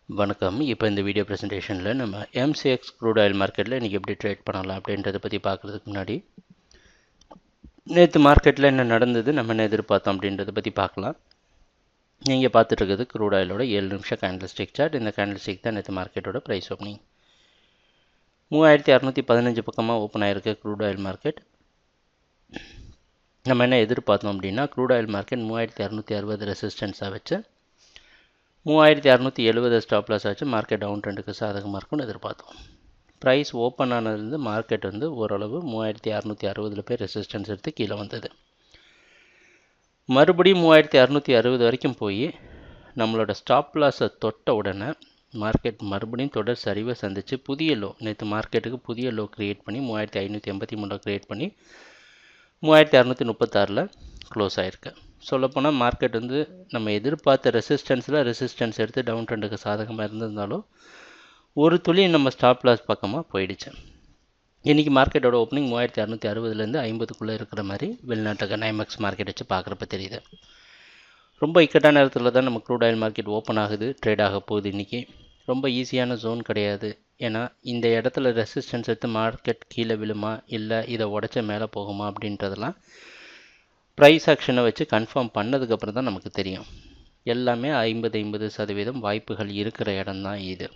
வணக்கம். இப்போ இந்த வீடியோ ப்ரெசன்டேஷனில் நம்ம எம்சிஎக்ஸ் க்ரூட் ஆயில் மார்க்கெட்டில் இன்றைக்கி எப்படி ட்ரேட் பண்ணலாம் அப்படின்றத பற்றி பார்க்குறதுக்கு முன்னாடி நேற்று மார்க்கெட்டில் என்ன நடந்தது, நம்ம என்ன எதிர்பார்த்தோம் அப்படின்றத பற்றி பார்க்கலாம். நீங்கள் பார்த்துட்டு இருக்கிறது க்ரூட் ஆயிலோட 7 நிமிஷம் கேண்டில் ஸ்டிக் சார்ட். இந்த கேண்டில் ஸ்டிக் தான் நேற்று மார்க்கெட்டோட ப்ரைஸ் ஓப்பனிங். 3615 பக்கமாக ஓப்பன் ஆகிருக்கு க்ரூட் ஆயில் மார்க்கெட். நம்ம என்ன எதிர்பார்த்தோம் அப்படின்னா க்ரூட் ஆயில் மார்க்கெட் 3660 ரெசிஸ்டன்ஸாக வச்சு 3670 ஸ்டாப் லாஸ் ஆச்சு. மார்க்கெட் டவுன் ட்ரெண்டுக்கு சாதகமாக இருக்கும்னு எதிர்பார்த்தோம். ப்ரைஸ் ஓப்பன் ஆனதுலேருந்து மார்க்கெட் ஓரளவு 3660 போய் ரெசிஸ்டன்ஸ் எடுத்து கீழே வந்தது. மறுபடியும் 3660 வரைக்கும் போய் நம்மளோட ஸ்டாப் லாஸை தொட்ட உடனே மார்க்கெட் மறுபடியும் தொடர் சரிவை சந்தித்து புதிய லோ, நேற்று மார்க்கெட்டுக்கு புதிய லோ க்ரியேட் பண்ணி 3583 க்ரியேட் பண்ணி 3636 க்ளோஸ் ஆகிருக்கு. சொல்லப்போனால் மார்க்கெட் நம்ம எதிர்பார்த்த ரெசிஸ்டன்ஸ் எடுத்து டவுன் ட்ரெண்டுக்கு சாதகமாக இருந்திருந்தாலும் ஒரு துளி நம்ம ஸ்டாப் லாஸ் பக்கமாக போயிடுச்சு. இன்றைக்கி மார்க்கெட்டோட ஓப்பனிங் 3660லேருந்து 50க்குள்ளே இருக்கிற மாதிரி வெளிநாட்டு நைமெக்ஸ் மார்க்கெட் வச்சு பார்க்குறப்ப தெரியுது. ரொம்ப இக்கட்டான நேரத்தில் தான் நம்ம க்ரூட் ஆயில் மார்க்கெட் ஓப்பன் ஆகுது, ட்ரேட் ஆக போகுது. இன்றைக்கி ரொம்ப ஈஸியான ஜோன் கிடையாது. ஏன்னா இந்த இடத்துல ரெசிஸ்டன்ஸ் எடுத்து மார்க்கெட் கீழே விழுமா இல்லை இதை உடச்ச மேலே போகுமா அப்படின்றதெல்லாம் ப்ரைஸ் ஆக்ஷனை வச்சு கன்ஃபார்ம் பண்ணதுக்கப்புறம் தான் நமக்கு தெரியும். எல்லாமே 50% வாய்ப்புகள் இருக்கிற இடம்தான் இது.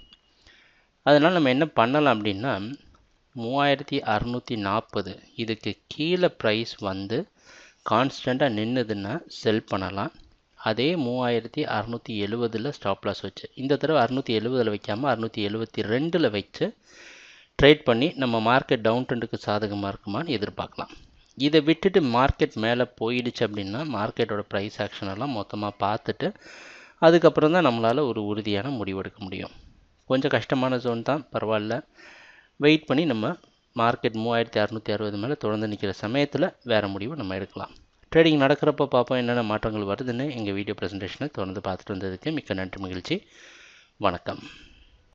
அதனால் நம்ம என்ன பண்ணலாம் அப்படின்னா 3640 இதுக்கு கீழே ப்ரைஸ் கான்ஸ்டண்ட்டாக நின்றுதுன்னா செல் பண்ணலாம். அதே 3670 ஸ்டாப் லாஸ் வச்சு, இந்த தடவை 670 வைக்காமல் 672 வச்சு ட்ரேட் பண்ணி நம்ம மார்க்கெட் டவுன் ட்ரெண்டுக்கு சாதகமாக இருக்குமான்னு எதிர்பார்க்கலாம். இதை விட்டுட்டு மார்க்கெட் மேலே போயிடுச்சு அப்படின்னா மார்க்கெட்டோட ப்ரைஸ் ஆக்ஷனெல்லாம் மொத்தமாக பார்த்துட்டு அதுக்கப்புறம் தான் நம்மளால் ஒரு உறுதியான முடிவெடுக்க முடியும். கொஞ்சம் கஷ்டமான ஜோன் தான், பரவாயில்ல. வெயிட் பண்ணி நம்ம மார்க்கெட் 3660 மேலே தொடர்ந்து நிற்கிற சமயத்தில் வேறு முடிவு நம்ம எடுக்கலாம். ட்ரேடிங் நடக்கிறப்ப பார்ப்போம் என்னென்ன மாற்றங்கள் வருதுன்னு. எங்கள் வீடியோ ப்ரெசன்டேஷனை தொடர்ந்து பார்த்துட்டு வந்ததுக்கு மிக்க நன்றி, மகிழ்ச்சி. வணக்கம்.